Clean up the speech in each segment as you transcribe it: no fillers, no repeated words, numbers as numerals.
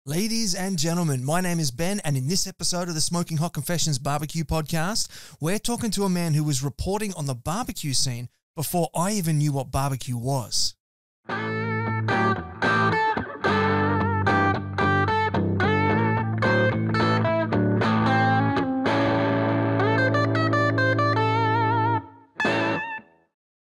Ladies and gentlemen, my name is Ben, and in this episode of the Smoking Hot Confessions Barbecue Podcast, we're talking to a man who was reporting on the barbecue scene before I even knew what barbecue was.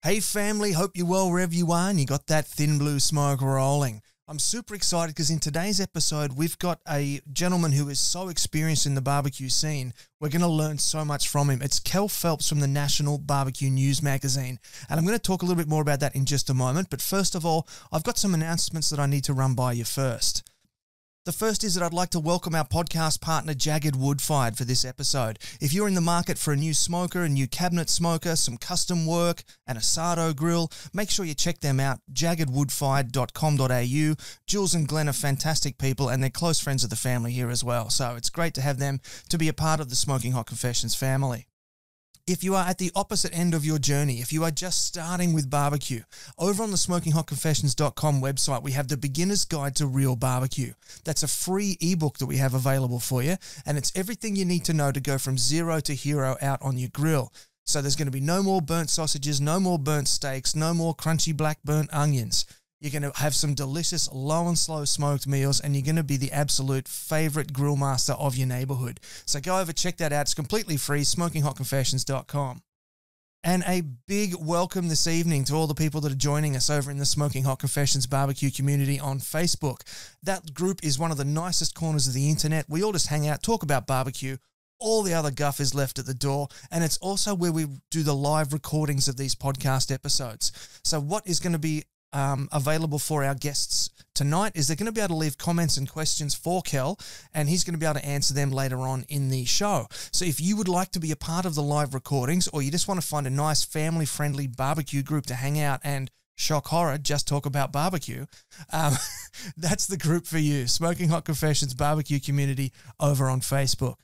Hey family, hope you're well wherever you are and you got that thin blue smoke rolling. I'm super excited because in today's episode, we've got a gentleman who is so experienced in the barbecue scene. We're going to learn so much from him. It's Kell Phelps from the National Barbecue News magazine. And I'm going to talk a little bit more about that in just a moment. But first of all, I've got some announcements that I need to run by you first. The first is that I'd like to welcome our podcast partner, Jagged Wood-Fired, for this episode. If you're in the market for a new smoker, a new cabinet smoker, some custom work, an asado grill, make sure you check them out, jaggedwoodfired.com.au. Jules and Glenn are fantastic people, and they're close friends of the family here as well. So it's great to have them to be a part of the Smoking Hot Confessions family. If you are at the opposite end of your journey, if you are just starting with barbecue, over on the SmokingHotConfessions.com website, we have the Beginner's Guide to Real Barbecue. That's a free ebook that we have available for you, and it's everything you need to know to go from zero to hero out on your grill. So there's going to be no more burnt sausages, no more burnt steaks, no more crunchy black burnt onions. You're going to have some delicious low and slow smoked meals, and you're going to be the absolute favorite grill master of your neighborhood. So go over, check that out. It's completely free, SmokingHotConfessions.com. And a big welcome this evening to all the people that are joining us over in the Smoking Hot Confessions barbecue community on Facebook. That group is one of the nicest corners of the internet. We all just hang out, talk about barbecue. All the other guff is left at the door, and it's also where we do the live recordings of these podcast episodes. So what is going to be available for our guests tonight is they're going to be able to leave comments and questions for Kell, and he's going to be able to answer them later on in the show. So if you would like to be a part of the live recordings, or you just want to find a nice family-friendly barbecue group to hang out and, shock horror, just talk about barbecue, that's the group for you, Smoking Hot Confessions barbecue community over on Facebook.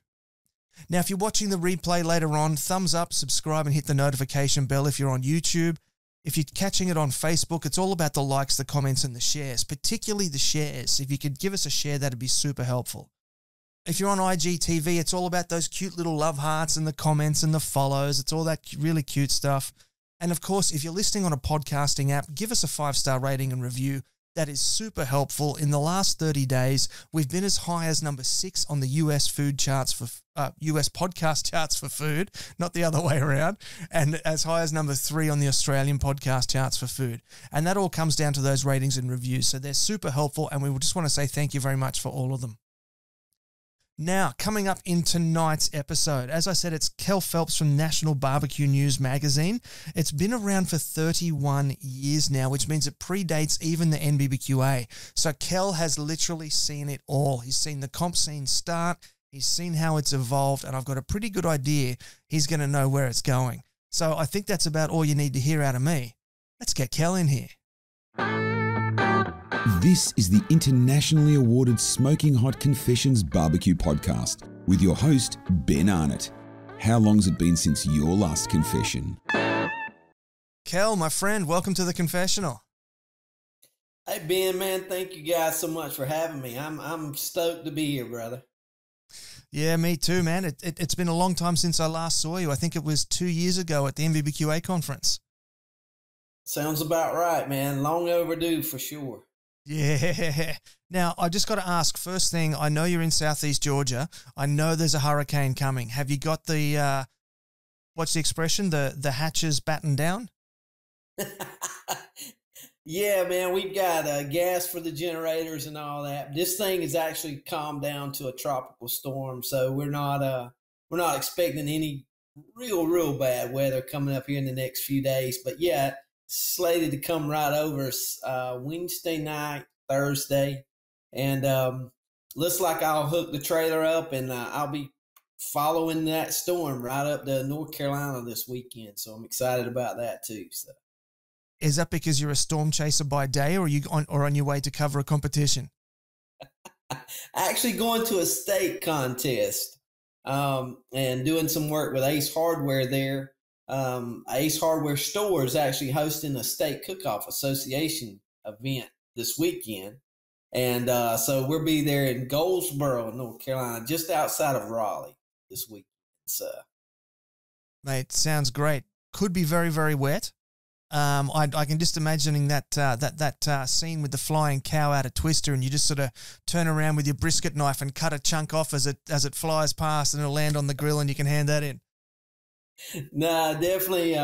Now, if you're watching the replay later on, thumbs up, subscribe, and hit the notification bell if you're on YouTube. If you're catching it on Facebook, it's all about the likes, the comments, and the shares, particularly the shares. If you could give us a share, that'd be super helpful. If you're on IGTV, it's all about those cute little love hearts and the comments and the follows. It's all that really cute stuff. And of course, if you're listening on a podcasting app, give us a 5-star rating and review. That is super helpful. In the last 30 days, we've been as high as number 6 on the US food charts for US podcast charts for food, not the other way around, and as high as number 3 on the Australian podcast charts for food. And that all comes down to those ratings and reviews. So they're super helpful, and we just want to say thank you very much for all of them. Now, coming up in tonight's episode, as I said, it's Kell Phelps from National Barbecue News magazine. It's been around for 31 years now, which means it predates even the NBBQA. So Kell has literally seen it all. He's seen the comp scene start, he's seen how it's evolved, and I've got a pretty good idea he's going to know where it's going. So I think that's about all you need to hear out of me. Let's get Kell in here. This is the internationally awarded Smoking Hot Confessions Barbecue Podcast with your host, Ben Arnott. How long's it been since your last confession? Kell, my friend, welcome to the confessional. Hey, Ben, man, thank you guys so much for having me. I'm stoked to be here, brother. Yeah, me too, man. It's been a long time since I last saw you. I think it was 2 years ago at the NBBQA conference. Sounds about right, man. Long overdue for sure. Yeah. Now, I just got to ask, first thing, I know you're in Southeast Georgia. I know there's a hurricane coming. Have you got the, what's the expression, the hatches battened down? Yeah, man, we've got gas for the generators and all that. This thing has actually calmed down to a tropical storm, so we're not expecting any real bad weather coming up here in the next few days. But yeah, slated to come right over Wednesday night, Thursday, and looks like I'll hook the trailer up and I'll be following that storm right up to North Carolina this weekend. So I'm excited about that too. So, is that because you're a storm chaser by day, or are you on your way to cover a competition? Actually, going to a state contest and doing some work with Ace Hardware there. Ace Hardware store is actually hosting a state cook-off association event this weekend. And so we'll be there in Goldsboro, North Carolina, just outside of Raleigh this week. So, mate, sounds great. Could be very, very wet. I can just imagining that scene with the flying cow out of Twister, and you just sort of turn around with your brisket knife and cut a chunk off as it flies past, and it'll land on the grill, and you can hand that in. Nah, definitely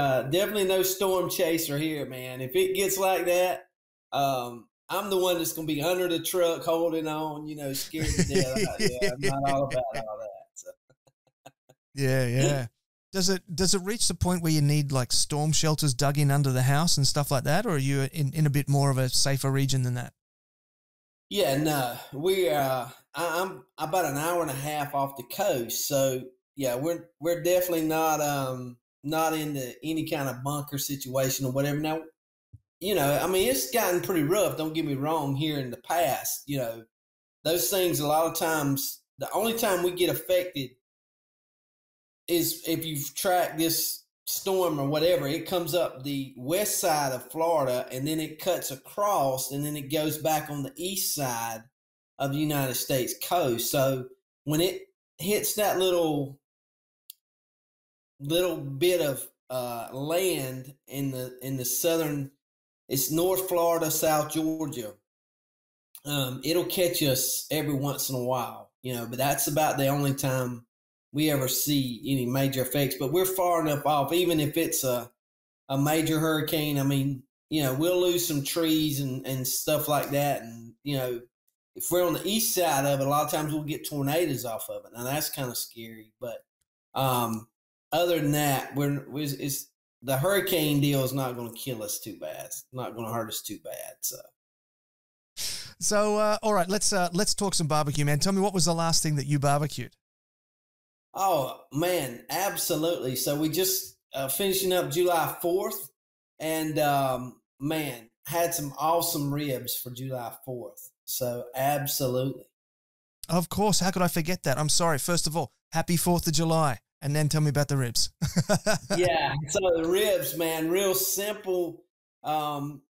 no storm chaser here, man. If it gets like that, I'm the one that's gonna be under the truck holding on, scared to death. Yeah, I'm not all about all that. So. Yeah. Does it reach the point where you need like storm shelters dug in under the house and stuff like that, or are you in a bit more of a safer region than that? Yeah, no, I'm about an hour and a half off the coast, so yeah, we're definitely not into any kind of bunker situation or whatever. Now, I mean, it's gotten pretty rough. Don't get me wrong. Here in the past, those things a lot of times. The only time we get affected is if you've tracked this storm or whatever. It comes up the west side of Florida, and then it cuts across, and then it goes back on the east side of the United States coast. So when it hits that little bit of land in the southern, it's North Florida, South Georgia. It'll catch us every once in a while, but that's about the only time we ever see any major effects. But we're far enough off, even if it's a major hurricane. I mean, we'll lose some trees and stuff like that. And, if we're on the east side of it, a lot of times we'll get tornadoes off of it. Now that's kind of scary. But other than that, the hurricane deal is not going to kill us too bad. It's not going to hurt us too bad. So, all right, let's talk some barbecue, man. Tell me, what was the last thing that you barbecued? Oh, man, absolutely. So we just finishing up July 4th, and, man, had some awesome ribs for July 4th. So absolutely. Of course. How could I forget that? I'm sorry. First of all, happy 4th of July, and then tell me about the ribs. Yeah. So the ribs, man, real simple. To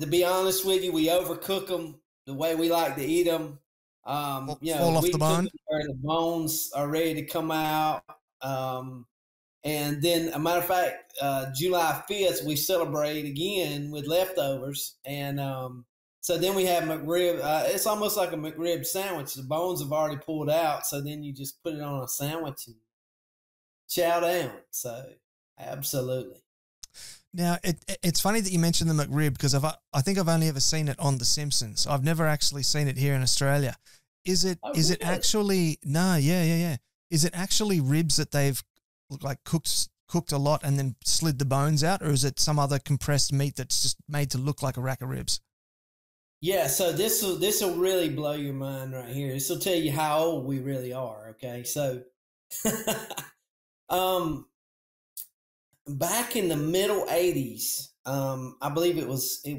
be honest with you, we overcook them the way we like to eat them. Fall off the bone. Where the bones are ready to come out. And then, a matter of fact, July 5th, we celebrate again with leftovers. And so then we have McRib. It's almost like a McRib sandwich. The bones have already pulled out. So then you just put it on a sandwich and chow down. So absolutely. Now, it's funny that you mentioned the McRib, because I think I've only ever seen it on The Simpsons. I've never actually seen it here in Australia. Is it actually – no, yeah. Is it actually ribs that they've like cooked a lot and then slid the bones out, or is it some other compressed meat that's just made to look like a rack of ribs? Yeah, so this will really blow your mind right here. This will tell you how old we really are, okay? So back in the middle 80s, I believe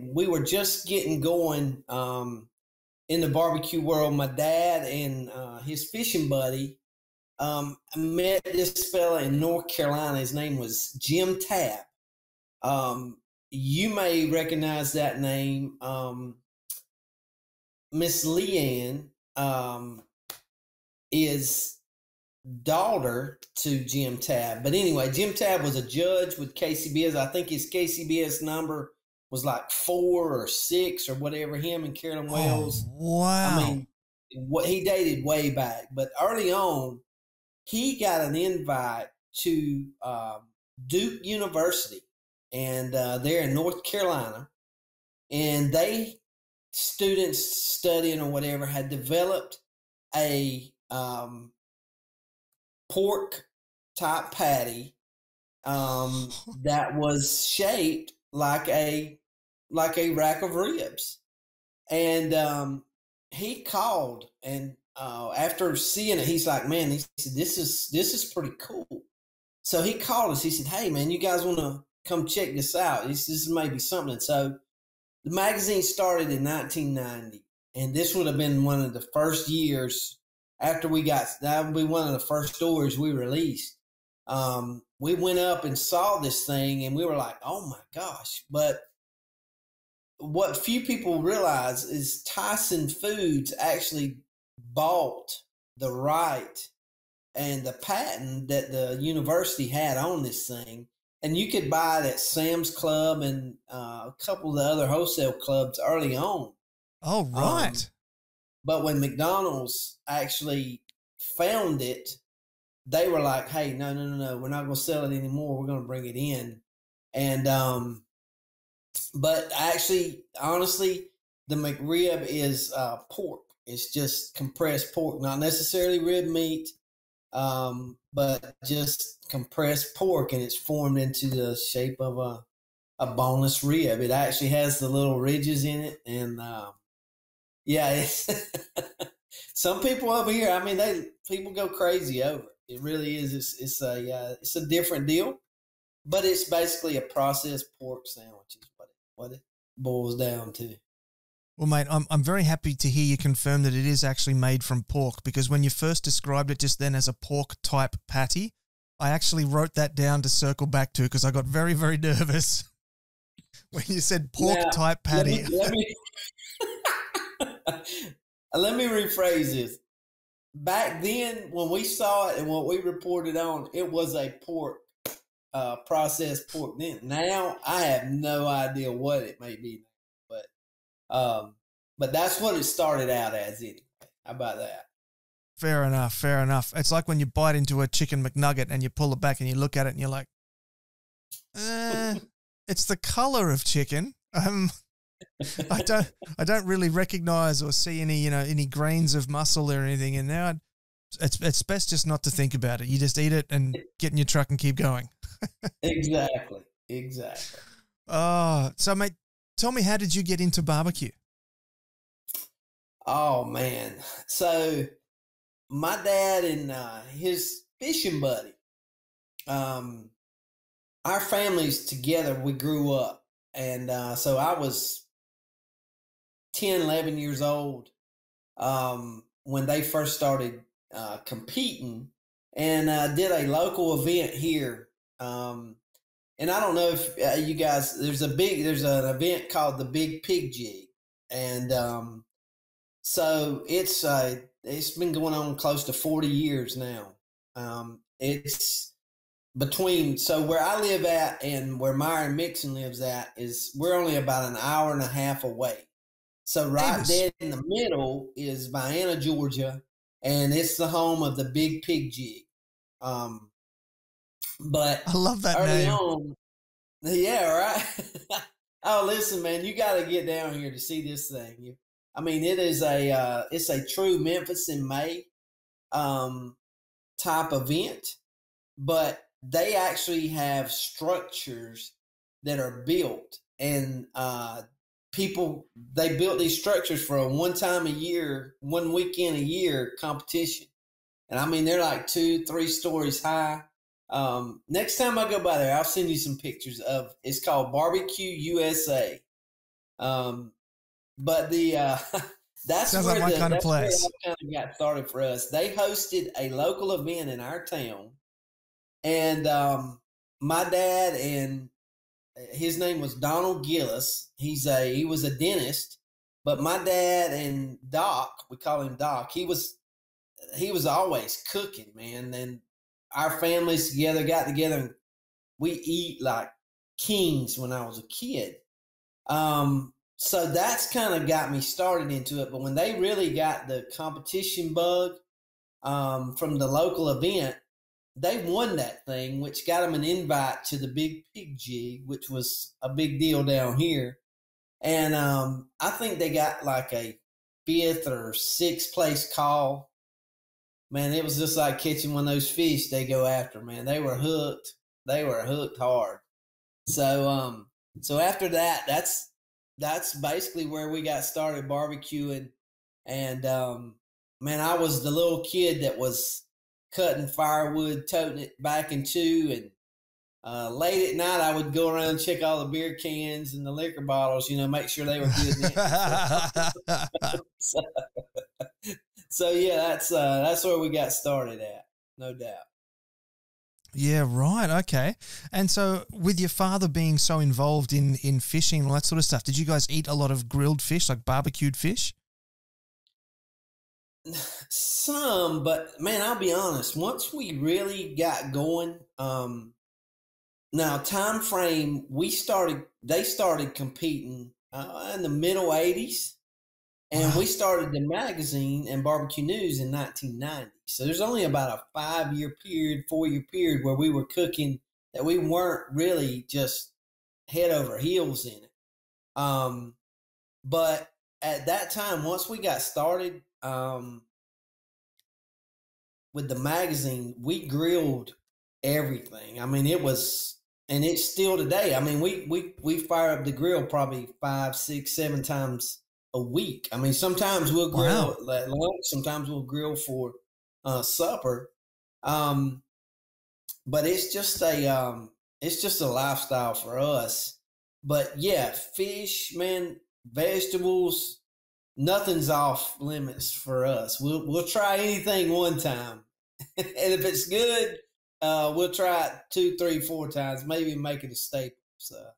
we were just getting going in the barbecue world. My dad and his fishing buddy met this fella in North Carolina. His name was Jim Tabb. You may recognize that name. Miss Leanne is daughter to Jim Tabb. But anyway, Jim Tabb was a judge with KCBS. I think his KCBS number was like 4 or 6 or whatever, him and Carolyn Wells. Oh, wow. I mean, he dated way back. But early on, he got an invite to Duke University, and they're in North Carolina. And students studying or whatever had developed a pork type patty that was shaped like a rack of ribs. And he called, and after seeing it, he's like, man, he said, this is pretty cool. So he called us. He said, hey, man, you guys want to come check this out? This is maybe something. So the magazine started in 1990, and this would have been one of the first years after that would be one of the first stories we released. We went up and saw this thing, and we were like, oh my gosh. But what few people realize is Tyson Foods actually bought the right and the patent that the university had on this thing. And you could buy it at Sam's Club and a couple of the other wholesale clubs early on. Oh, right. But when McDonald's actually found it, they were like, hey, no, we're not going to sell it anymore. We're going to bring it in. And, but actually, honestly, the McRib is pork. It's just compressed pork, not necessarily rib meat, but just compressed pork, and it's formed into the shape of a boneless rib. It actually has the little ridges in it, and yeah, it's some people over here. I mean, people go crazy over it. It really is. It's a different deal, but it's basically a processed pork sandwich. Is what it boils down to. Well, mate, I'm very happy to hear you confirm that it is actually made from pork, because when you first described it just then as a pork-type patty, I actually wrote that down to circle back to, because I got very, very nervous when you said pork-type patty. Let me rephrase this. Back then, when we saw it and what we reported on, it was a pork, processed pork. Then now, I have no idea what it may be. But that's what it started out as anyway. How about that? Fair enough. It's like when you bite into a chicken McNugget and you pull it back and you look at it and you're like, it's the color of chicken. I don't really recognize or see any grains of muscle or anything in there. It's best just not to think about it. You just eat it and get in your truck and keep going. Exactly. So mate, tell me, how did you get into barbecue? Oh, man. So my dad and his fishing buddy, our families together, we grew up. And so I was 10, 11 years old when they first started competing, and did a local event here. And I don't know if you guys, there's an event called the Big Pig Jig. And so it's been going on close to 40 years now. It's between, so where I live at and where Myron Mixon lives at we're only about an hour and a half away. So right dead in the middle is Vienna, Georgia, and it's the home of the Big Pig Jig. But I love that early name. on, yeah, right. Oh, listen, man, you got to get down here to see this thing. I mean, it's a true Memphis in May type event, but they actually have structures that are built, and they built these structures for a one weekend a year competition. And I mean, they're like 2-3 stories high. Next time I go by there, I'll send you some pictures of, it's called Barbecue USA. But that's sounds where like my kind of place. Where it all kind of got started for us. They hosted a local event in our town, and my dad, and his name was Donald Gillis. He was a dentist, but my dad and Doc, we call him Doc, he was always cooking, man. And our families got together, and we eat like kings when I was a kid. So that's kind of got me started into it. But when they really got the competition bug from the local event, they won that thing, which got them an invite to the Big Pig Jig, which was a big deal down here. And I think they got like a 5th or 6th place call. Man, it was just like catching one of those fish they go after, man. They were hooked. They were hooked hard. So after that, that's basically where we got started barbecuing. And man, I was the little kid that was cutting firewood, toting it back in two, and late at night I would go around and check all the beer cans and the liquor bottles, make sure they were good. So yeah, that's where we got started at, no doubt. Yeah, right. Okay. And so with your father being so involved in fishing and all that sort of stuff, did you guys eat a lot of grilled fish, like barbecued fish? Some, but man, I'll be honest. Once we really got going, now time frame, they started competing in the middle '80s, and Wow. we started the magazine and Barbecue News in 1990. So there's only about a 5-year period, 4-year period where we were cooking that we weren't really just head over heels in it. But at that time, once we got started, with the magazine, we grilled everything. I mean, it was, and it's still today. I mean, we fire up the grill probably 5, 6, 7 times a week. I mean, sometimes we'll grill Wow. at lunch, sometimes we'll grill for supper. Um, but it's just a lifestyle for us. But yeah, fish, man, vegetables, nothing's off limits for us. We'll try anything one time, and if it's good, we'll try it 2, 3, 4 times, maybe make it a staple. So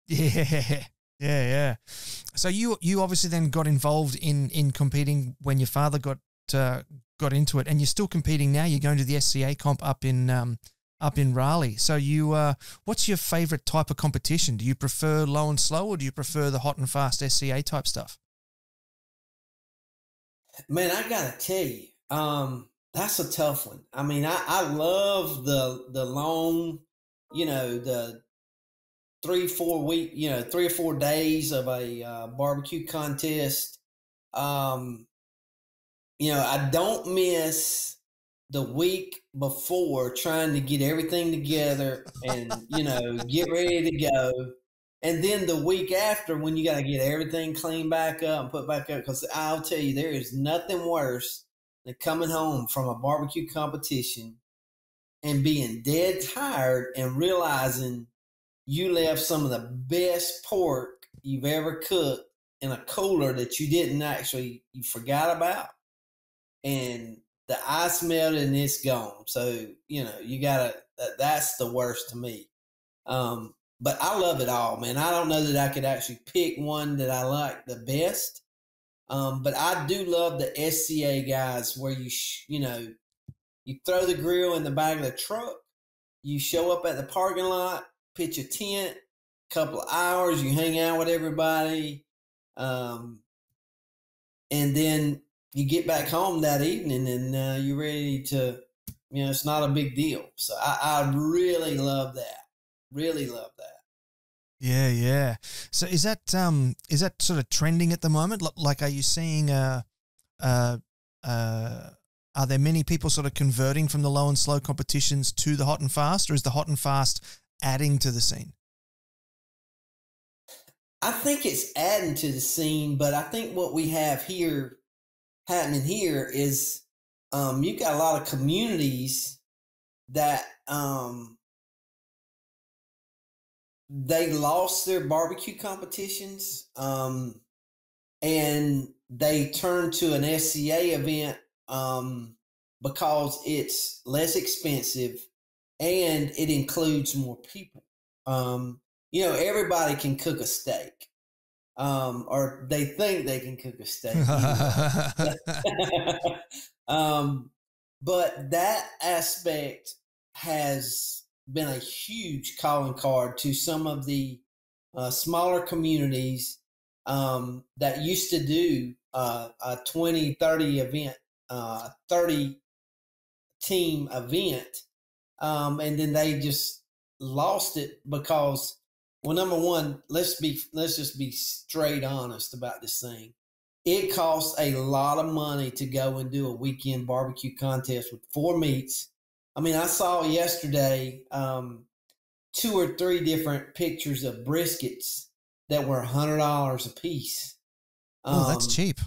Yeah. Yeah, yeah. So you obviously then got involved in competing when your father got into it, and you're still competing now. You're going to the SCA comp up in Raleigh. So what's your favorite type of competition? Do you prefer low and slow, or do you prefer the hot and fast SCA type stuff? man, I gotta tell you, that's a tough one. I mean, I love the long, the 3, 4 week, 3 or 4 days of a barbecue contest. Um, I don't miss the week before trying to get everything together and, get ready to go. And then the week after, when you got to get everything cleaned back up and put back up, because I'll tell you, there is nothing worse than coming home from a barbecue competition and being dead tired and realizing you left some of the best pork you've ever cooked in a cooler that you forgot about. And the ice melted and it's gone. So, that's the worst to me. But I love it all, man. I don't know that I could actually pick one that I like the best. But I do love the SCA guys where you throw the grill in the back of the truck, you show up at the parking lot, pitch a tent, couple of hours, you hang out with everybody, and then you get back home that evening and you're ready to, it's not a big deal. So I really love that. Really love that. Yeah, yeah. So is that sort of trending at the moment? Like, are you seeing are there many people sort of converting from the low and slow competitions to the hot and fast, or is the hot and fast adding to the scene? I think it's adding to the scene, but I think what we have happening here is you've got a lot of communities that they lost their barbecue competitions and they turned to an SCA event because it's less expensive and it includes more people. Everybody can cook a steak, or they think they can cook a steak. But that aspect has been a huge calling card to some of the smaller communities that used to do a 20, 30 event, 30 team event. And then they just lost it because, well, number one, let's just be straight honest about this thing. It costs a lot of money to go and do a weekend barbecue contest with 4 meats. I mean, I saw yesterday 2 or 3 different pictures of briskets that were $100 a piece. Oh, that's cheap.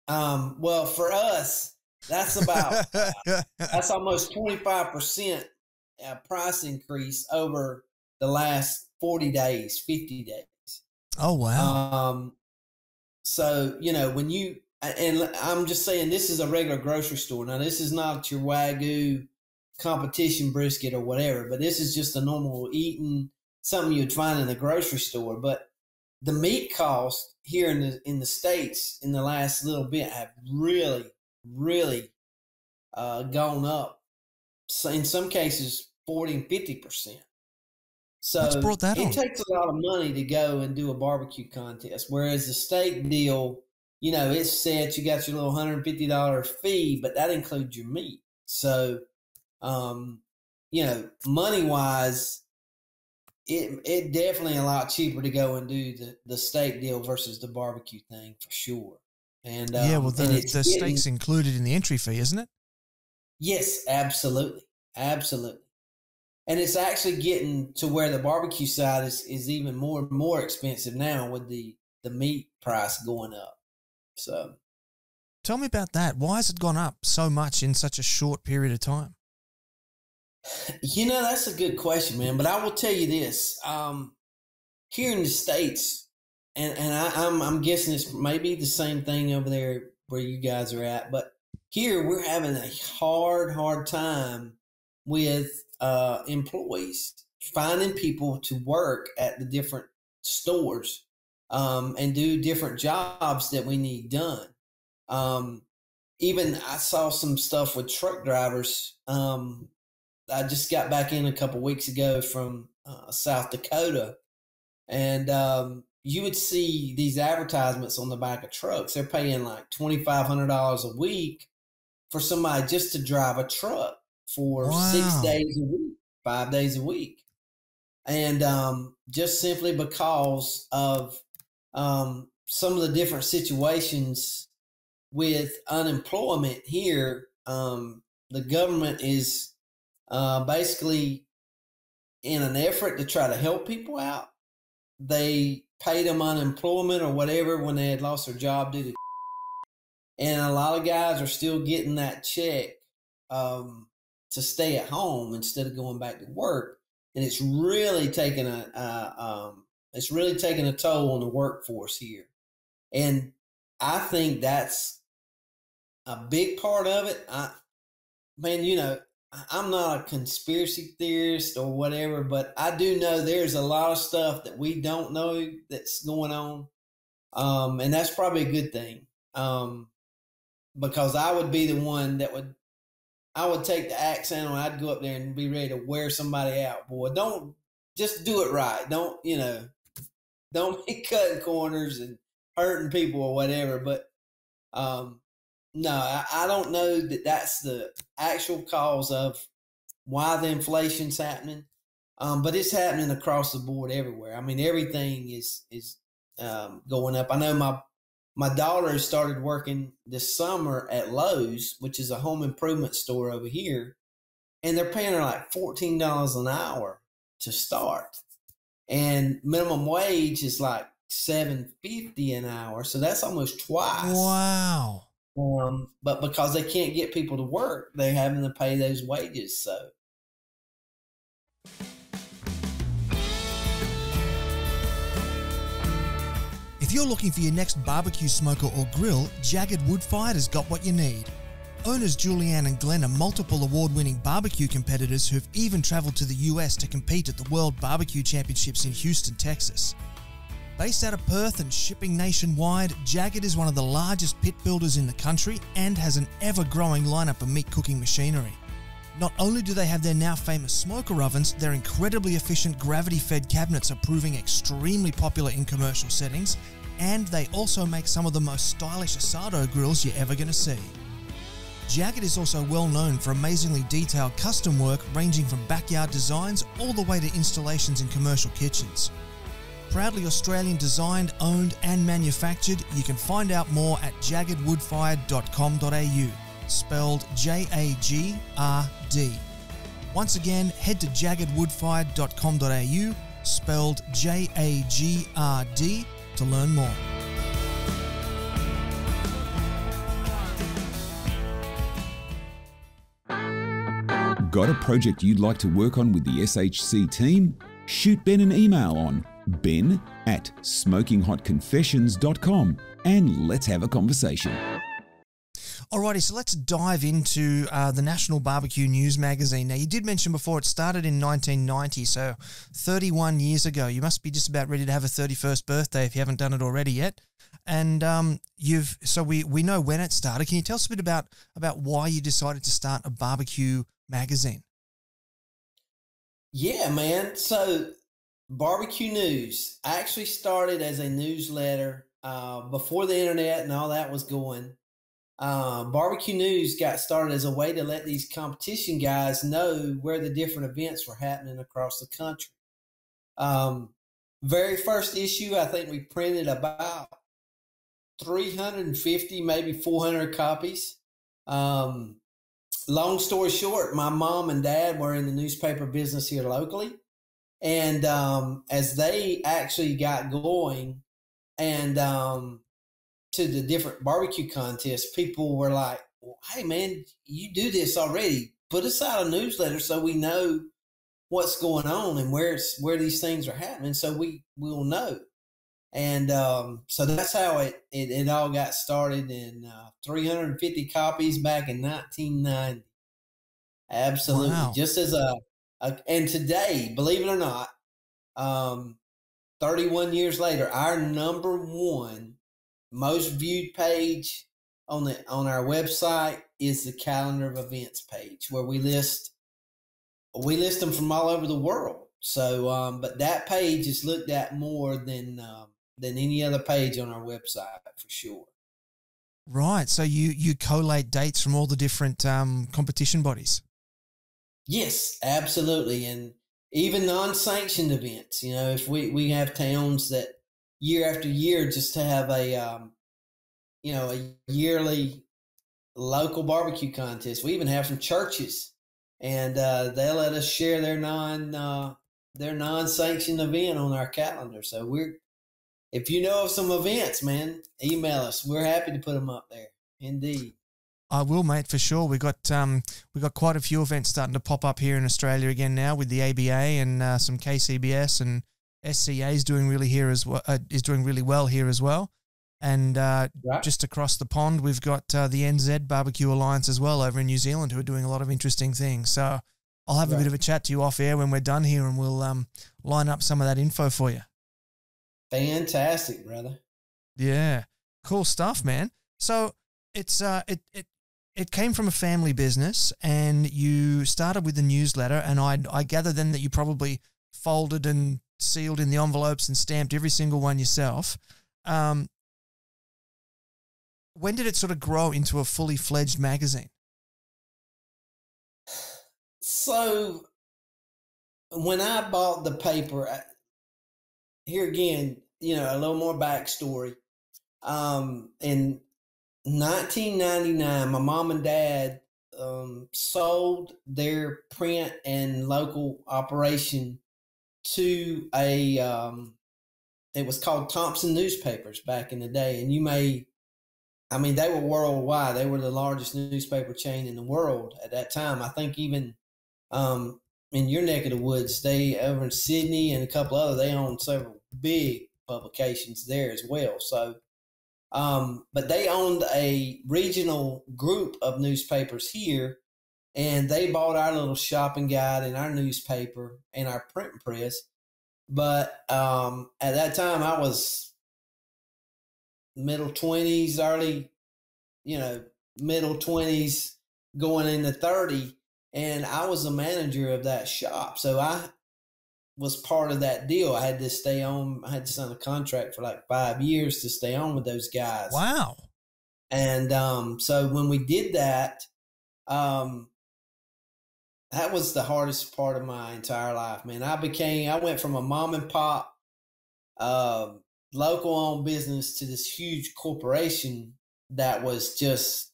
Well, for us, that's about that's almost 25% price increase over the last 40 days, 50 days. Oh, wow. So, when and I'm just saying, this is a regular grocery store. Now, this is not your Wagyu competition brisket or whatever, but this is just a normal eating, something you'd find in the grocery store. But the meat cost here in the States in the last little bit have really, really gone up. So in some cases, 40 and 50%. So what's brought that on? It takes a lot of money to go and do a barbecue contest, whereas the steak deal, you know, it's set, you got your little $150 fee, but that includes your meat. So, you know, money-wise, it definitely a lot cheaper to go and do the steak deal versus the barbecue thing for sure. And yeah, well, the steak's included in the entry fee, isn't it? Yes, absolutely. Absolutely. And it's actually getting to where the barbecue side is even more expensive now with the meat price going up. So tell me about that. Why has it gone up so much in such a short period of time? You know, that's a good question, man. But I will tell you this. Here in the States, and I'm guessing it's maybe the same thing over there where you guys are at, but here we're having a hard time with employees, finding people to work at the different stores and do different jobs that we need done. Even I saw some stuff with truck drivers. I just got back in a couple weeks ago from South Dakota, and you would see these advertisements on the back of trucks. They're paying like $2,500 a week for somebody just to drive a truck for 6 days a week, 5 days a week. And just simply because of some of the different situations with unemployment here, the government is basically in an effort to try to help people out. They paid them unemployment or whatever when they had lost their job due to, and a lot of guys are still getting that check to stay at home instead of going back to work, and it's really taking a toll on the workforce here. And I think that's a big part of it. You know, I'm not a conspiracy theorist or whatever, but I do know there's a lot of stuff that we don't know that's going on. And that's probably a good thing. Because I would be the one that I would take the axe handle and I'd go up there and be ready to wear somebody out. Boy, don't just do it right. Don't be cutting corners and hurting people or whatever. But, no, I don't know that that's the actual cause of why the inflation's happening. But it's happening across the board everywhere. I mean, everything is going up. I know my daughter has started working this summer at Lowe's, which is a home improvement store over here, and they're paying her like $14 an hour to start. And minimum wage is like $7.50 an hour, so that's almost twice. Wow. But because they can't get people to work, they're having to pay those wages. So. If you're looking for your next barbecue smoker or grill, Jagged Wood Fired has got what you need. Owners Julianne and Glenn are multiple award-winning barbecue competitors who've even traveled to the US to compete at the World Barbecue Championships in Houston, Texas. Based out of Perth and shipping nationwide, Jagged is one of the largest pit builders in the country and has an ever-growing lineup of meat cooking machinery. Not only do they have their now famous smoker ovens, their incredibly efficient gravity-fed cabinets are proving extremely popular in commercial settings, and they also make some of the most stylish asado grills you're ever going to see. Jagged is also well known for amazingly detailed custom work ranging from backyard designs all the way to installations in commercial kitchens. Proudly Australian designed, owned and manufactured, you can find out more at jaggedwoodfired.com.au, spelled Jagrd. Once again, head to jaggedwoodfired.com.au, spelled Jagrd, to learn more. Got a project you'd like to work on with the SHC team? Shoot Ben an email on ben@smokinghotconfessions.com and let's have a conversation. Alrighty, so let's dive into the National Barbecue News magazine. Now, you did mention before it started in 1990, so 31 years ago. You must be just about ready to have a 31st birthday if you haven't done it already yet. And we know when it started. Can you tell us a bit about why you decided to start a barbecue magazine? Yeah, man. So Barbecue News actually started as a newsletter before the internet and all that was going. Barbecue News got started as a way to let these competition guys know where the different events were happening across the country. Very first issue, I think we printed about 350, maybe 400 copies. Long story short, my mom and dad were in the newspaper business here locally. And as they actually got going and to the different barbecue contests, people were like, well, hey, man, you do this already. Put us out a newsletter so we know what's going on and where these things are happening so we will know. And so that's how it all got started in 350 copies back in 1990. Absolutely. Wow. Just as and today, believe it or not, 31 years later, our number one most viewed page on our website is the calendar of events page, where we list them from all over the world. So, but that page is looked at more than any other page on our website for sure. Right. So you collate dates from all the different competition bodies. Yes, absolutely. And even non-sanctioned events, if we have towns that year after year just to have a yearly local barbecue contest. We even have some churches, and they let us share their non-sanctioned event on our calendar. So if you know of some events, man, email us. We're happy to put them up there. Indeed. I will, mate, for sure. We got quite a few events starting to pop up here in Australia again now with the ABA and some KCBS, and SCA is doing really well here as well. And Right. just across the pond, we've got the NZ Barbecue Alliance as well over in New Zealand, who are doing a lot of interesting things. So I'll have a bit of a chat to you off air when we're done here, and we'll line up some of that info for you. Fantastic, brother. Yeah, cool stuff, man. So it's it came from a family business, and you started with the newsletter, and I gather then that you probably folded and sealed in the envelopes and stamped every single one yourself. When did it sort of grow into a fully fledged magazine? So when I bought the paper, here again, a little more backstory. In 1999, my mom and dad sold their print and local operation to it was called Thompson Newspapers back in the day. And they were worldwide. They were the largest newspaper chain in the world at that time. I think even in your neck of the woods, they over in Sydney and a couple other, they owned several big publications there as well. So, but they owned a regional group of newspapers here, and they bought our little shopping guide and our newspaper and our print press. But at that time, I was middle 20s, early, middle 20s, going into 30. And I was a manager of that shop. So I was part of that deal. I had to stay on. I had to sign a contract for like 5 years to stay on with those guys. Wow. And so when we did that, that was the hardest part of my entire life, man. I went from a mom and pop, local owned business to this huge corporation that was just,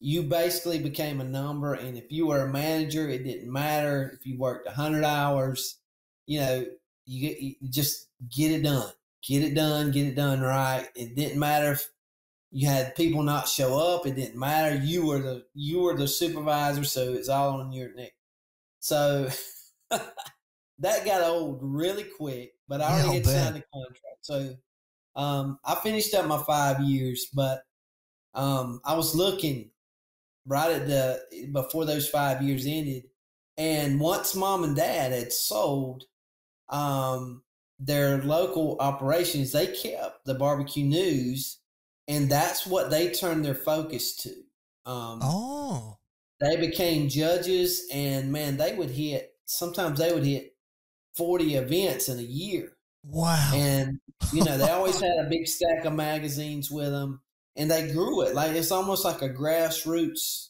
you basically became a number. And if you were a manager, it didn't matter if you worked 100 hours, you just get it done, get it done right. It didn't matter if you had people not show up. It didn't matter. You were the supervisor. So it's all on your neck. So that got old really quick, but I already had signed the contract. So I finished up my 5 years, but I was looking right at before those 5 years ended. And once mom and dad had sold their local operations, they kept the barbecue news, and that's what they turned their focus to. They became judges, and man, sometimes they would hit 40 events in a year. Wow. And, they always had a big stack of magazines with them, and they grew it. Like, it's almost like a grassroots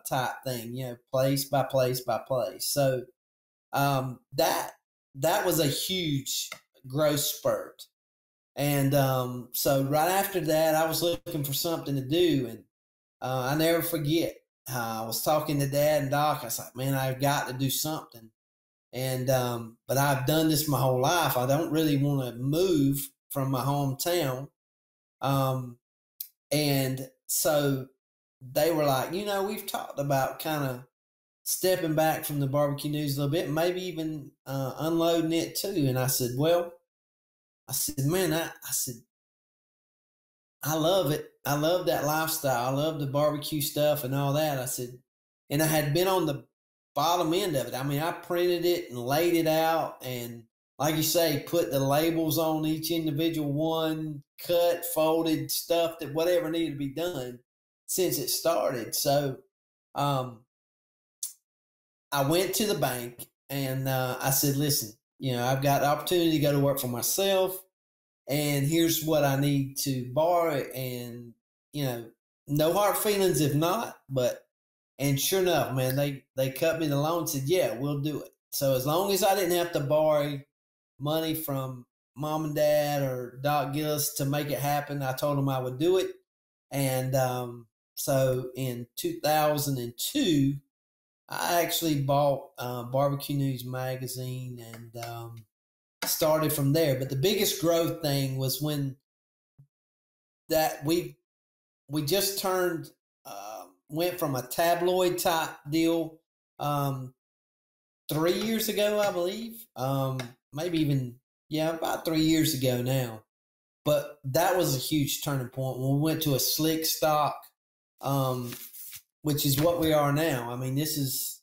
type thing, place by place by place. So that was a huge growth spurt. And so right after that, I was looking for something to do. And I never forget, I was talking to Dad and Doc. I was like, man, I've got to do something. And but I've done this my whole life. I don't really want to move from my hometown. And so they were like, we've talked about kind of stepping back from the barbecue news a little bit, maybe even unloading it too. And I said, man, I love it. I love that lifestyle. I love the barbecue stuff and all that. I said, and I had been on the bottom end of it. I mean, I printed it and laid it out, and like you say, put the labels on each individual one, cut, folded, stuff, that whatever needed to be done since it started. So I went to the bank and I said, listen, I've got the opportunity to go to work for myself, and here's what I need to borrow. And, no hard feelings if not, and sure enough, man, they cut me the loan and said, yeah, we'll do it. So as long as I didn't have to borrow money from mom and dad or Doc Gillis to make it happen, I told them I would do it. And so in 2002, I actually bought Barbecue News magazine and started from there. But the biggest growth thing was when that we just went from a tabloid type deal 3 years ago, I believe. Maybe even, about 3 years ago now. But that was a huge turning point when we went to a slick stock, which is what we are now. I mean, this is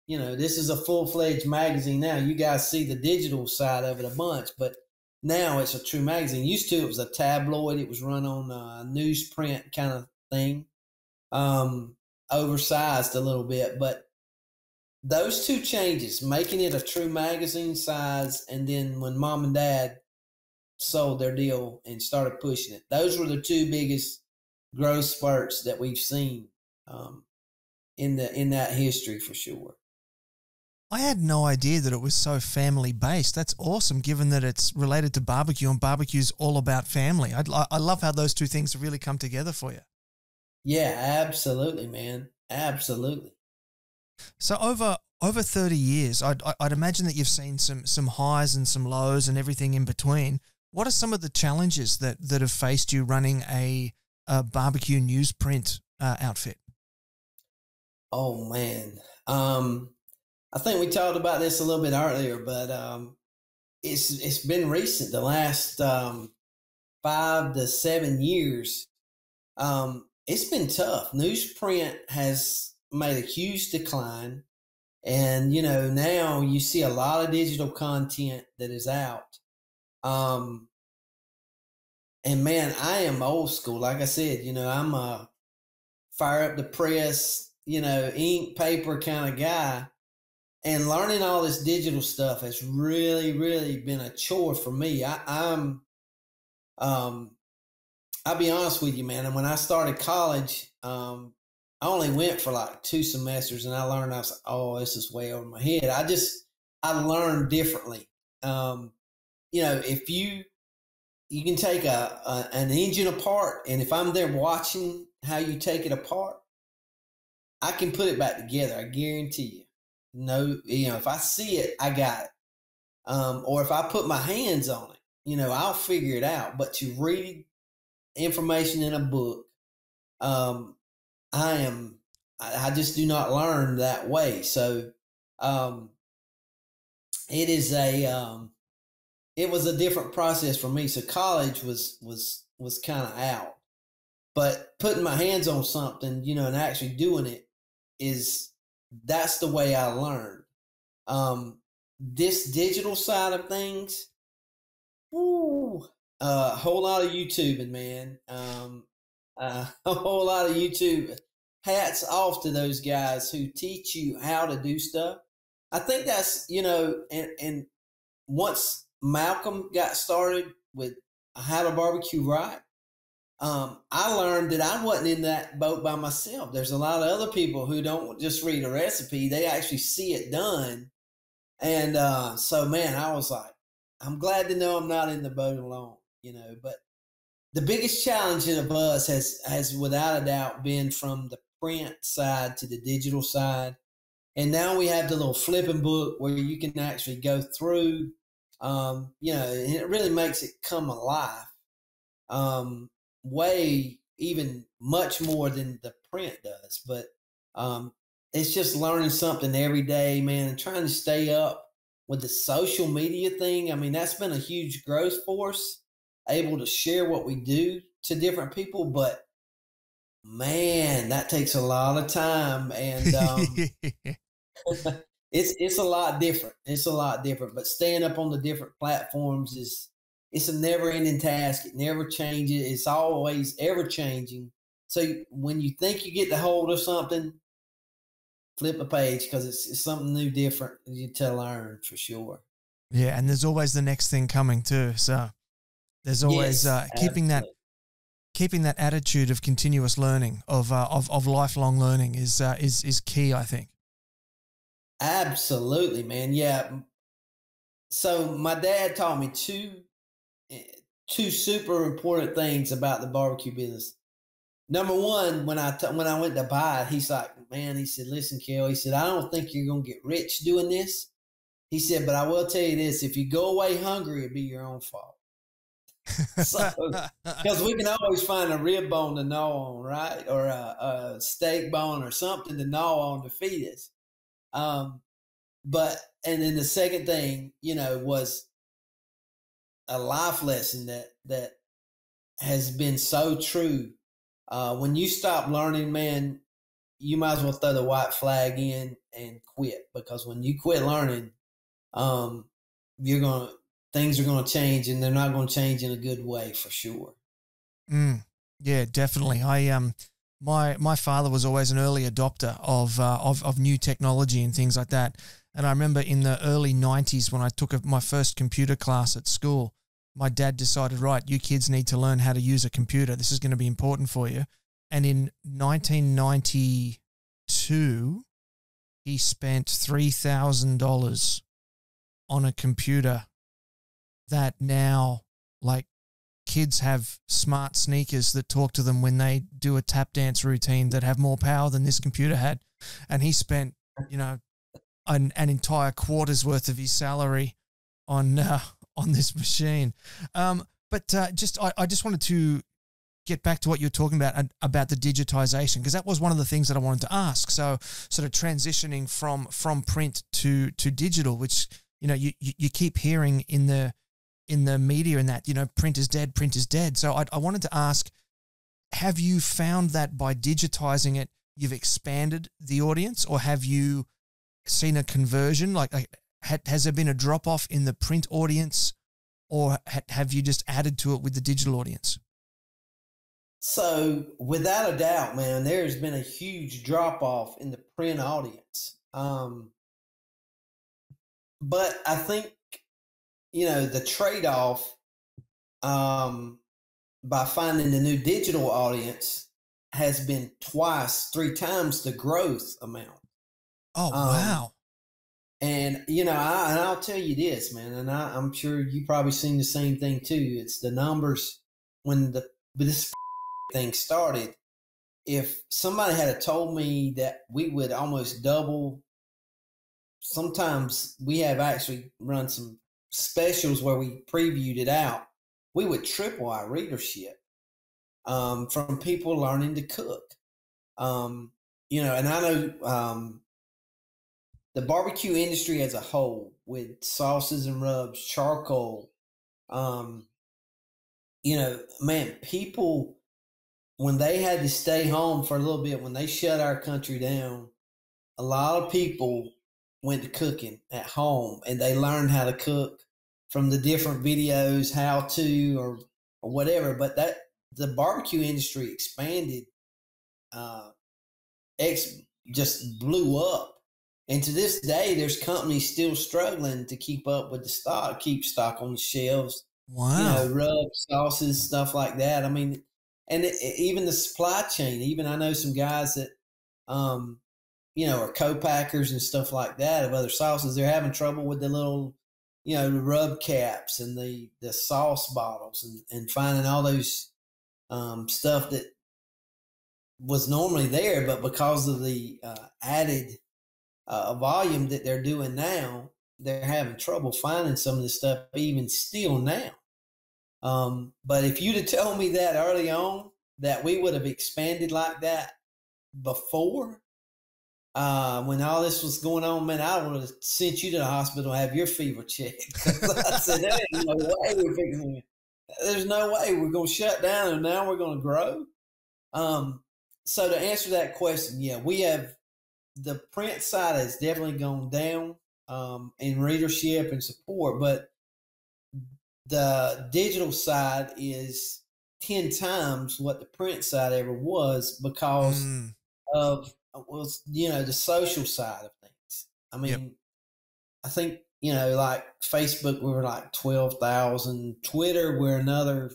a full-fledged magazine now. You guys see the digital side of it a bunch, but now it's a true magazine. Used to, it was a tabloid. It was run on a newsprint kind of thing, oversized a little bit. But those two changes, making it a true magazine size, and then when mom and dad sold their deal and started pushing it, those were the two biggest growth spurts that we've seen in that history for sure. I had no idea that it was so family based. That's awesome, given that it's related to barbecue, and barbecue is all about family. I love how those two things have really come together for you. Yeah, absolutely, man. Absolutely. So over 30 years, I'd imagine that you've seen some highs and some lows and everything in between. What are some of the challenges that have faced you running a barbecue newsprint outfit? Oh man, I think we talked about this a little bit earlier, but it's been recent. The last 5 to 7 years, it's been tough. Newsprint has made a huge decline, and now you see a lot of digital content that is out. And man, I am old school. Like I said, I'm a fire up the press, ink, paper kind of guy. And learning all this digital stuff has really, really been a chore for me. I'll be honest with you, man. And when I started college, I only went for like 2 semesters, and I learned, I was like, oh, this is way over my head. I learned differently. If you can take an engine apart, and if I'm there watching how you take it apart, I can put it back together. I guarantee you. No, if I see it, I got it. Or if I put my hands on it, I'll figure it out. But to read information in a book, I just do not learn that way. So, it was a different process for me. So college was kind of out. But putting my hands on something, and actually doing it that's the way I learned. This digital side of things, a whole lot of YouTubing, man. A whole lot of YouTube. Hats off to those guys who teach you how to do stuff. I think that's, and once Malcolm got started with how to barbecue right, I learned that I wasn't in that boat by myself. There's a lot of other people who don't just read a recipe. They actually see it done. And so, man, I was like, I'm glad to know I'm not in the boat alone, but the biggest challenge of us has without a doubt been from the print side to the digital side. And now we have the little flipping book where you can actually go through, and it really makes it come alive. Way even much more than the print does, but it's just learning something every day, man, and trying to stay up with the social media thing. I mean, that's been a huge growth for us, able to share what we do to different people, but man, that takes a lot of time, and it's a lot different. It's a lot different, but staying up on the different platforms it's a never-ending task. It never changes. It's always ever-changing. So when you think you get the hold of something, flip a page, because it's something new, different to learn for sure. Yeah, and there's always the next thing coming too. So there's always keeping that attitude of continuous learning, of lifelong learning is key, I think. Absolutely, man. Yeah. So my dad taught me two super important things about the barbecue business. Number one, when I went to buy it, he's like, man, he said, listen, Kell, he said, I don't think you're going to get rich doing this. He said, but I will tell you this, if you go away hungry, it'll be your own fault. Because we can always find a rib bone to gnaw on, right? Or a steak bone or something to gnaw on to feed us. And then the second thing, was a life lesson that has been so true. When you stop learning, man, you might as well throw the white flag in and quit, because when you quit learning, things are gonna change, and they're not gonna change in a good way for sure. Yeah, definitely. My father was always an early adopter of new technology and things like that. And I remember in the early 90s when I took my first computer class at school, my dad decided, right, you kids need to learn how to use a computer. This is going to be important for you. And in 1992, he spent $3,000 on a computer that now, like, kids have smart sneakers that talk to them when they do a tap dance routine that have more power than this computer had. And he spent, an entire quarter's worth of his salary on this machine. But I just wanted to get back to what you're talking about the digitization, because that was one of the things that I wanted to ask. So sort of transitioning from print to digital, which, you keep hearing in the media and that, print is dead. So I wanted to ask, have you found that by digitizing it, you've expanded the audience, or have you seen a conversion? Has there been a drop off in the print audience, or have you just added to it with the digital audience? So without a doubt, man, there's been a huge drop off in the print audience. But I think, the trade-off by finding the new digital audience has been 3 times the growth amount. Oh, wow. And, I'll tell you this, man, and I'm sure you probably seen the same thing too. It's the numbers when this thing started. If somebody had told me that we would almost double, sometimes we have actually run some specials where we previewed it out, we would triple our readership from people learning to cook. And I know the barbecue industry as a whole, with sauces and rubs, charcoal, man, people when they had to stay home for a little bit, when they shut our country down, a lot of people went to cooking at home, and they learned how to cook from the different videos, how to, or whatever. But the barbecue industry expanded, just blew up. And to this day, there's companies still struggling to keep up with the stock, keep stock on the shelves. Wow. Rubs, sauces, stuff like that. I mean, and even the supply chain, even I know some guys that, are co-packers and stuff like that of other sauces. They're having trouble with the little, the rub caps and the sauce bottles and finding all those stuff that was normally there, but because of the added volume that they're doing now, they're having trouble finding some of this stuff even still now. But if you'd have told me that early on, that we would have expanded like that before, when all this was going on, man, I would have sent you to the hospital to have your fever checked. I said, there ain't no way we're fixing it. There's no way we're going to shut down and now we're going to grow. So to answer that question, yeah, we have the print side has definitely gone down in readership and support, but the digital side is 10 times what the print side ever was because of the social side of things. I mean, yep. I think, like Facebook, we were like 12,000. Twitter, we're another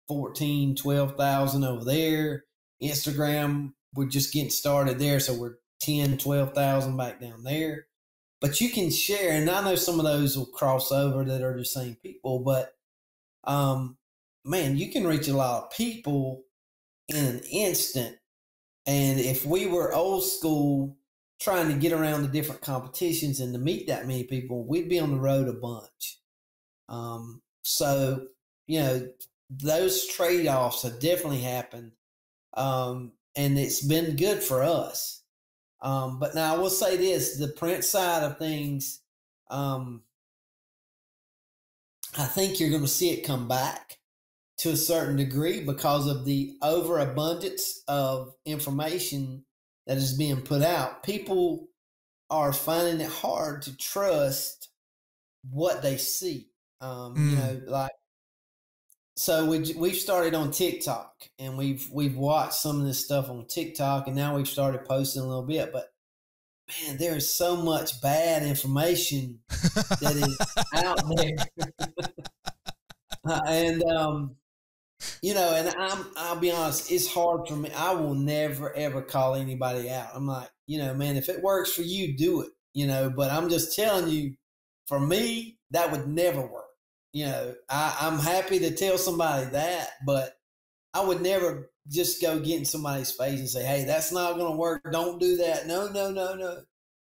14, 12,000 over there. Instagram, we're just getting started there. So we're 10, 12,000 back down there. But you can share, and I know some of those will cross over that are the same people, but man, you can reach a lot of people in an instant. And if we were old school trying to get around the different competitions and to meet that many people, we'd be on the road a bunch. So, those trade-offs have definitely happened. And it's been good for us. But now I will say this, the print side of things, I think you're going to see it come back to a certain degree because of the overabundance of information that is being put out. People are finding it hard to trust what they see. So we've started on TikTok, and we've watched some of this stuff on TikTok, and now we've started posting a little bit. But man, there is so much bad information that is out there, and I'll be honest, it's hard for me. I will never ever call anybody out. I'm like, man, if it works for you, do it. But I'm just telling you, for me, that would never work. I'm happy to tell somebody that, but I would never just go get in somebody's face and say, hey, that's not going to work. Don't do that. No.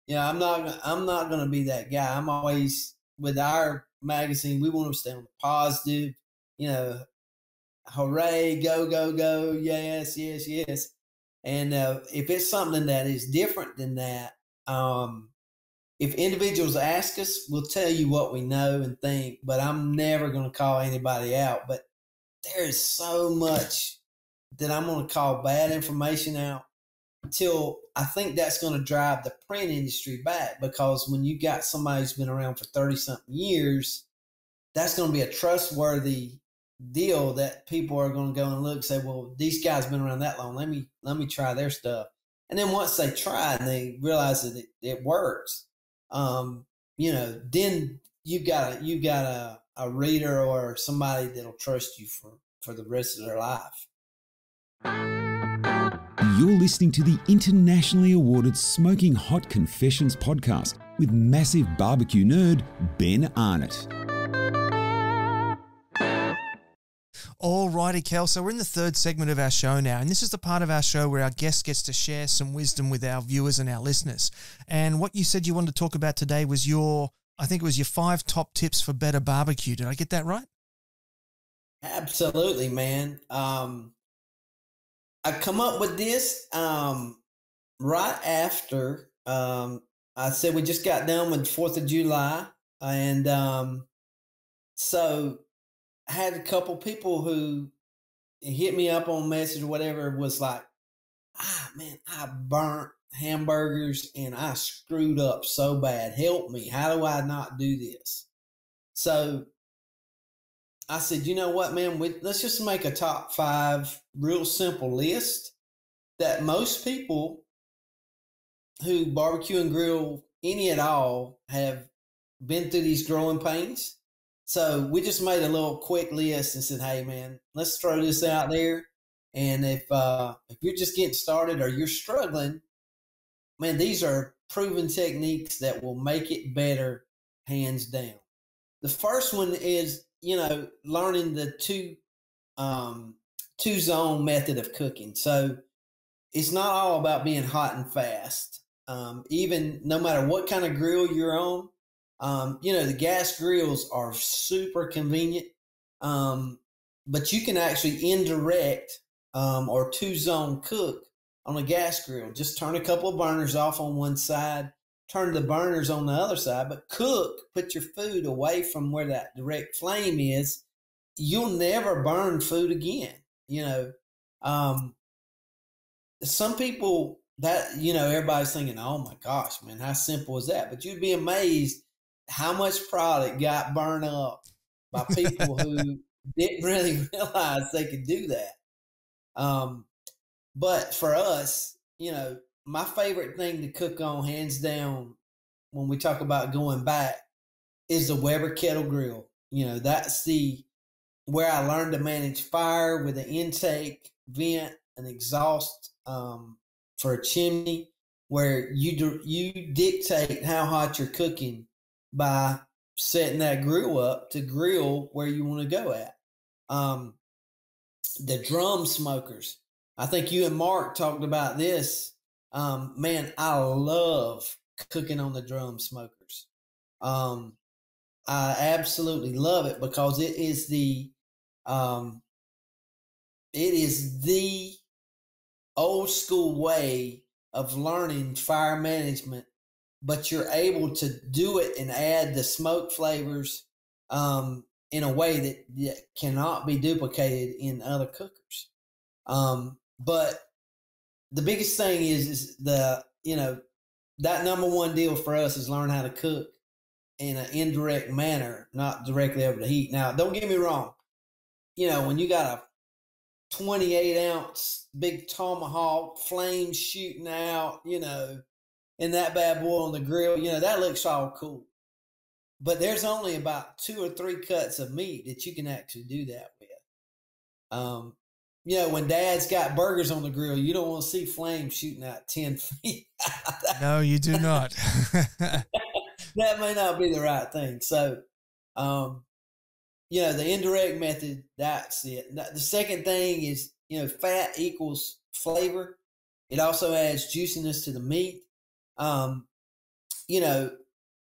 I'm not going to be that guy. I'm always, with our magazine, we want to stay on the positive, hooray, go, yes. And if it's something that is different than that, if individuals ask us, we'll tell you what we know and think, but I'm never going to call anybody out. But there is so much that I'm going to call bad information out until I think that's going to drive the print industry back, because when you got somebody who's been around for 30-something years, that's going to be a trustworthy deal that people are going to go and look and say, well, these guys have been around that long. Let me try their stuff. And then once they try it and they realize that it works, then you got a reader or somebody that'll trust you for the rest of their life. You're listening to the internationally awarded Smoking Hot Confessions podcast with massive barbecue nerd Ben Arnott. Alrighty, Kell. So we're in the third segment of our show now, and this is the part of our show where our guest gets to share some wisdom with our viewers and our listeners. And what you said you wanted to talk about today was your 5 top tips for better barbecue. Did I get that right? Absolutely, man. I come up with this right after I said we just got done with 4th of July, and so I had a couple people who, hit me up on message or whatever, was like, man, I burnt hamburgers and I screwed up so bad. Help me. How do I not do this? So I said, you know what, man, let's just make a top 5 real simple list that most people who barbecue and grill any at all have been through these growing pains. So we just made a little quick list and said, hey, man, let's throw this out there. And if you're just getting started or you're struggling, man, these are proven techniques that will make it better, hands down. The first one is, learning the two zone method of cooking. So it's not all about being hot and fast. Even no matter what kind of grill you're on, the gas grills are super convenient. But you can actually indirect or two zone cook on a gas grill. Just turn a couple of burners off on one side, turn the burners on the other side, but put your food away from where that direct flame is. You'll never burn food again. Some people that, everybody's thinking, oh my gosh, man, how simple is that? But you'd be amazed how much product got burned up by people who didn't really realize they could do that. But for us, my favorite thing to cook on, hands down, when we talk about going back, is the Weber kettle grill. That's where I learned to manage fire with an intake, vent, an exhaust for a chimney, where you dictate how hot you're cooking by setting that grill up to grill where you want to go at. The drum smokers. I think you and Mark talked about this. Man, I love cooking on the drum smokers. I absolutely love it because it is the old school way of learning fire management, but you're able to do it and add the smoke flavors in a way that cannot be duplicated in other cookers. But the biggest thing is that number one deal for us is learn how to cook in an indirect manner, not directly over the heat. Now, don't get me wrong. When you got a 28-ounce big tomahawk, flames shooting out, and that bad boy on the grill, that looks all cool. But there's only about 2 or 3 cuts of meat that you can actually do that with. When Dad's got burgers on the grill, you don't want to see flames shooting out 10 feet. No, you do not. That may not be the right thing. So, the indirect method, that's it. The second thing is, fat equals flavor. It also adds juiciness to the meat.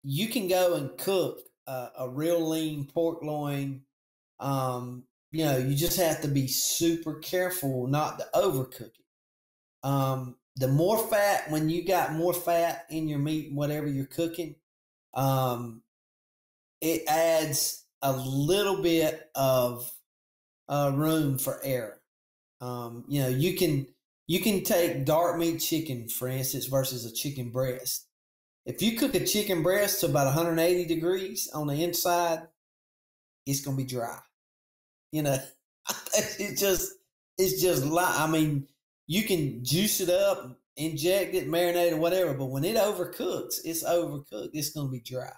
You can go and cook a real lean pork loin. You just have to be super careful not to overcook it. The more fat, when you got more fat in your meat, whatever you're cooking, it adds a little bit of room for error. You can take dark meat chicken, for instance, versus a chicken breast. If you cook a chicken breast to about 180 degrees on the inside, it's going to be dry. It's just I mean, you can juice it up, inject it, marinate it, whatever, but when it overcooks, it's overcooked. It's going to be dry.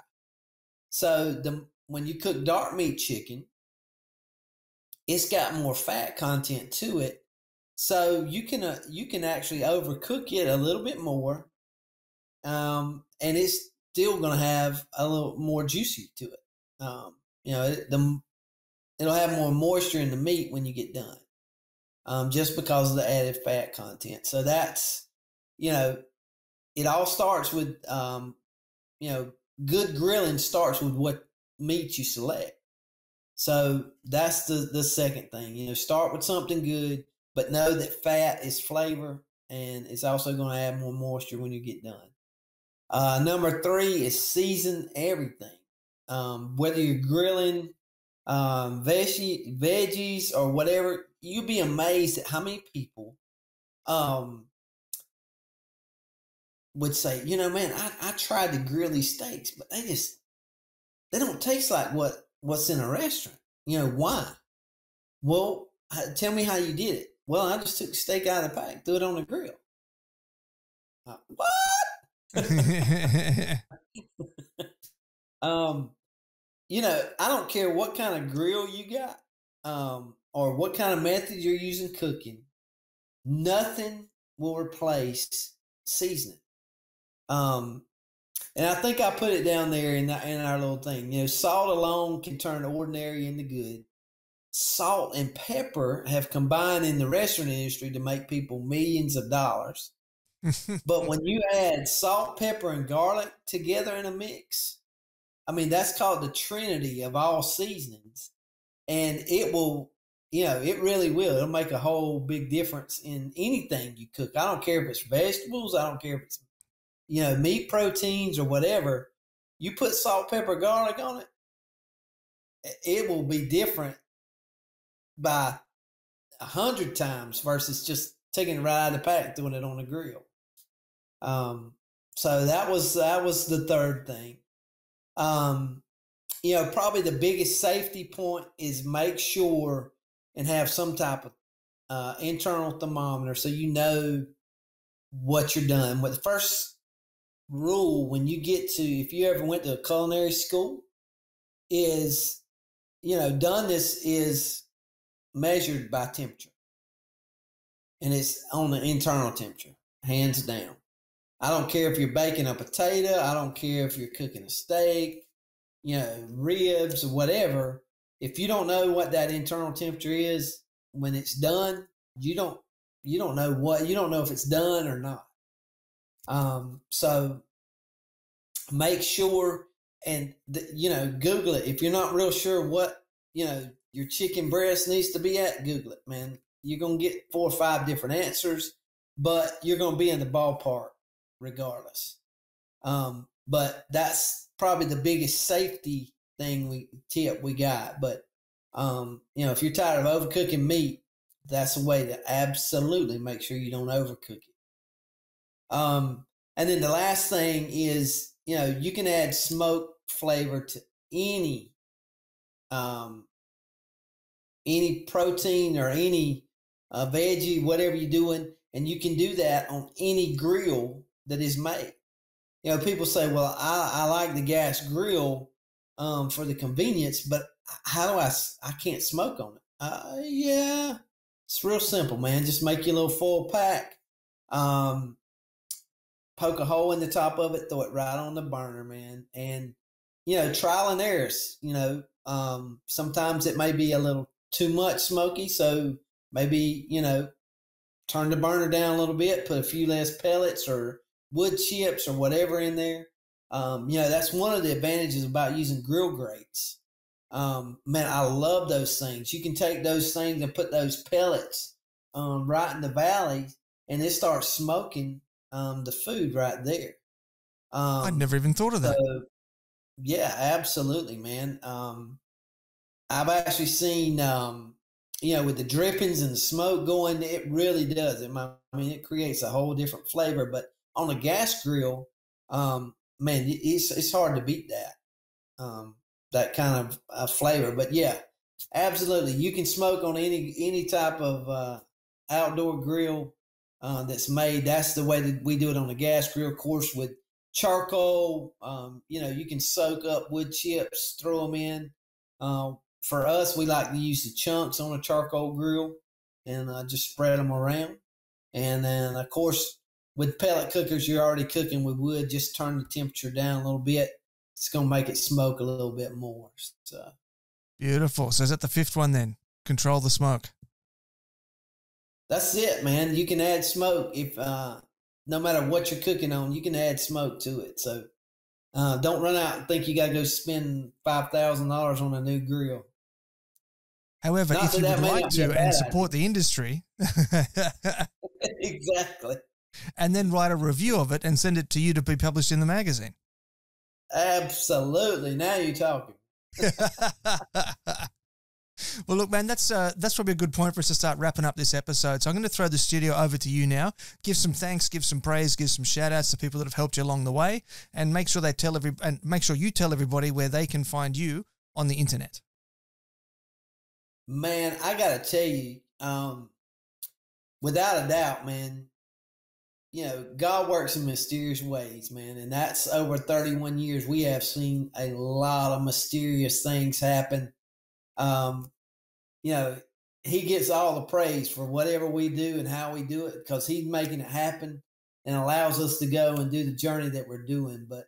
So when you cook dark meat chicken, it's got more fat content to it. So you can actually overcook it a little bit more, and it's still going to have a little more juicy to it. It'll have more moisture in the meat when you get done, just because of the added fat content. So that's, it all starts with, good grilling starts with what meat you select. So that's the second thing. Start with something good, but know that fat is flavor, and it's also going to add more moisture when you get done. Number 3 is season everything. Whether you're grilling veggies or whatever, you'd be amazed at how many people would say, man, I tried to grill these steaks, but they don't taste like what's in a restaurant. Why? Well, tell me how you did it. Well, I just took the steak out of the pack, threw it on the grill. What? I don't care what kind of grill you got, or what kind of method you're using cooking. Nothing will replace seasoning. And I think I put it down there in our little thing. Salt alone can turn ordinary into good. Salt and pepper have combined in the restaurant industry to make people millions of dollars. But when you add salt, pepper, and garlic together in a mix, that's called the trinity of all seasonings. And it will, it really will. It'll make a whole big difference in anything you cook. I don't care if it's vegetables. I don't care if it's, meat proteins or whatever. You put salt, pepper, garlic on it, it will be different by 100 times versus just taking it right out of the pack and throwing it on the grill. So that was the third thing. Probably the biggest safety point is make sure and have some type of internal thermometer so you know what you're doing. But the first rule when you get to, if you ever went to a culinary school, is, doneness is measured by temperature. And it's on the internal temperature, hands down. I don't care if you're baking a potato. I don't care if you're cooking a steak, ribs or whatever. If you don't know what that internal temperature is when it's done, you don't know if it's done or not. So make sure and, Google it. If you're not real sure what, your chicken breast needs to be at, Google it, man. You're going to get 4 or 5 different answers, but you're going to be in the ballpark regardless. But that's probably the biggest safety tip we got. But, if you're tired of overcooking meat, that's a way to absolutely make sure you don't overcook it. And then the last thing is, you can add smoke flavor to any protein or any veggie, whatever you're doing, and you can do that on any grill that is made. People say, well, I like the gas grill for the convenience, but how do I can't smoke on it? Yeah, it's real simple, man. Just make your little foil pack, poke a hole in the top of it, throw it right on the burner, man. And, trial and errors, sometimes it may be a little too much smoky. So maybe, turn the burner down a little bit, put a few less pellets or wood chips or whatever in there. That's one of the advantages about using grill grates. Man, I love those things. You can take those things and put those pellets right in the valley, and it starts smoking the food right there. I'd never even thought of that. So, yeah, absolutely, man. I've actually seen, with the drippings and the smoke going, it really does. It creates a whole different flavor. But on a gas grill, man, it's hard to beat that kind of flavor. But yeah, absolutely, you can smoke on any type of outdoor grill that's made. That's the way that we do it on a gas grill, of course, with charcoal. You can soak up wood chips, throw them in. For us, we like to use the chunks on a charcoal grill and just spread them around. And then, of course, with pellet cookers, you're already cooking with wood. Just turn the temperature down a little bit. It's going to make it smoke a little bit more. So beautiful. So is that the fifth one then? Control the smoke. That's it, man. You can add smoke if no matter what you're cooking on, you can add smoke to it. So don't run out and think you got to go spend $5,000 on a new grill. However, if you would like to and support the industry, exactly, and then write a review of it and send it to you to be published in the magazine. Absolutely. Now you're talking. Well, look, man, that's probably a good point for us to start wrapping up this episode. So I'm going to throw the studio over to you now. Give some thanks, give some praise, give some shout outs to people that have helped you along the way, and make sure you tell everybody where they can find you on the internet. Man, I got to tell you, without a doubt, man, you know, God works in mysterious ways, man. And that's over 31 years. We have seen a lot of mysterious things happen. You know, he gets all the praise for whatever we do and how we do it, because he's making it happen and allows us to go and do the journey that we're doing. But,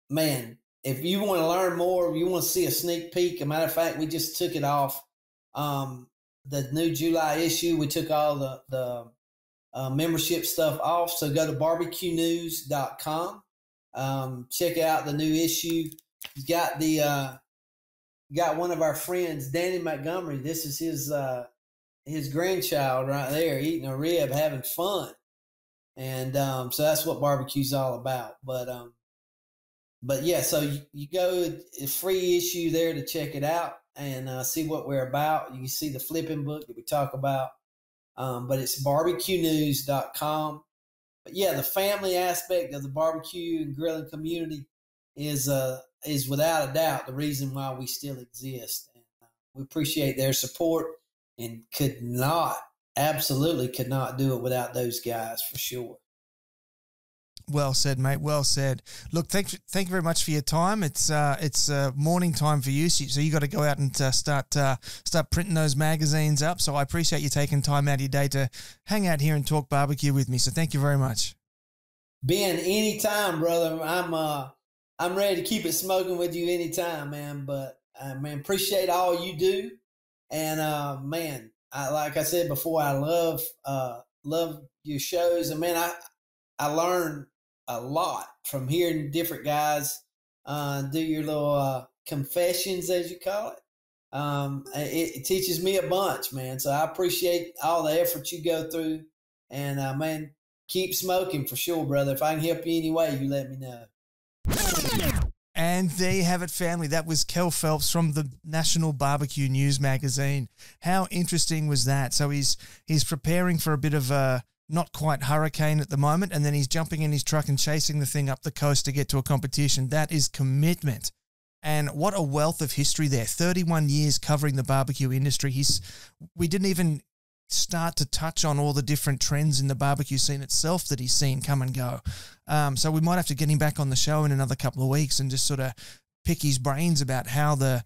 man, if you want to learn more, you want to see a sneak peek. As a matter of fact, we just took it off, the new July issue. We took all the membership stuff off. So go to barbecuenews.com. Check out the new issue. He's got got one of our friends, Danny Montgomery. This is his grandchild right there, eating a rib, having fun. And so that's what barbecue's all about. But yeah, so you go, it's free issue there to check it out and see what we're about. You can see the flipping book that we talk about. But it's barbecuenews.com. But yeah, the family aspect of the barbecue and grilling community is without a doubt the reason why we still exist. And we appreciate their support and absolutely could not do it without those guys for sure. Well said, mate. Well said. Look, thank you very much for your time. It's morning time for you, so you got to go out and start printing those magazines up. So I appreciate you taking time out of your day to hang out here and talk barbecue with me. So thank you very much. Ben, anytime, brother. I'm ready to keep it smoking with you anytime, man. But man, appreciate all you do, and man, like I said before, I love your shows, and man, I learn a lot from hearing different guys do your little confessions, as you call it. It teaches me a bunch, man. So I appreciate all the effort you go through, and man, keep smoking for sure, brother. If I can help you any way, you let me know. And there you have it, family. That was Kell Phelps from the National Barbecue News magazine. How interesting was that? So he's preparing for a bit of a not quite hurricane at the moment, and then he's jumping in his truck and chasing the thing up the coast to get to a competition. That is commitment. And what a wealth of history there. 31 years covering the barbecue industry. We didn't even start to touch on all the different trends in the barbecue scene itself that he's seen come and go. So we might have to get him back on the show in another couple of weeks and just sort of pick his brains about how the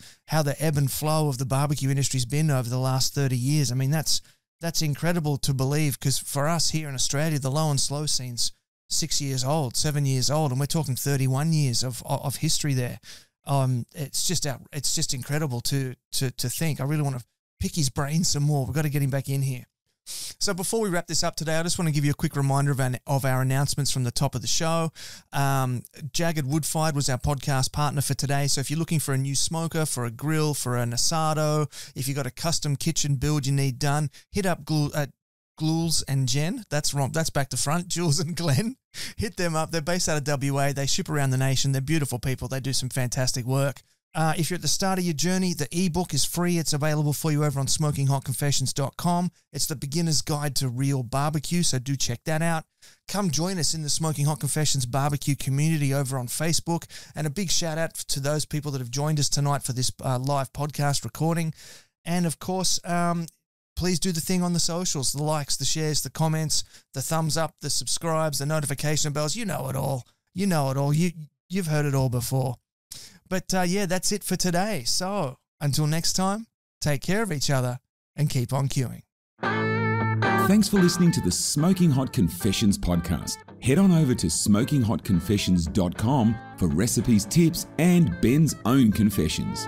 ebb and flow of the barbecue industry's been over the last 30 years. I mean, that's incredible to believe, because for us here in Australia, the low and slow scene's 7 years old, and we're talking 31 years of history there. It's just incredible to think. I really want to pick his brain some more. We've got to get him back in here. So before we wrap this up today, I just want to give you a quick reminder of our announcements from the top of the show. Jagged Woodfired was our podcast partner for today. So if you're looking for a new smoker, for a grill, for an asado, if you've got a custom kitchen build you need done, hit up Jules and Jen. That's wrong. That's back to front. Jules and Glenn. Hit them up. They're based out of WA. They ship around the nation. They're beautiful people. They do some fantastic work. If you're at the start of your journey, the ebook is free. It's available for you over on SmokingHotConfessions.com. It's the beginner's guide to real barbecue, so do check that out. Come join us in the Smoking Hot Confessions barbecue community over on Facebook. And a big shout out to those people that have joined us tonight for this live podcast recording. And of course, please do the thing on the socials, the likes, the shares, the comments, the thumbs up, the subscribes, the notification bells. You know it all. You know it all. You've heard it all before. But yeah, that's it for today. So until next time, take care of each other and keep on queuing. Thanks for listening to the Smoking Hot Confessions podcast. Head on over to SmokingHotConfessions.com for recipes, tips, and Ben's own confessions.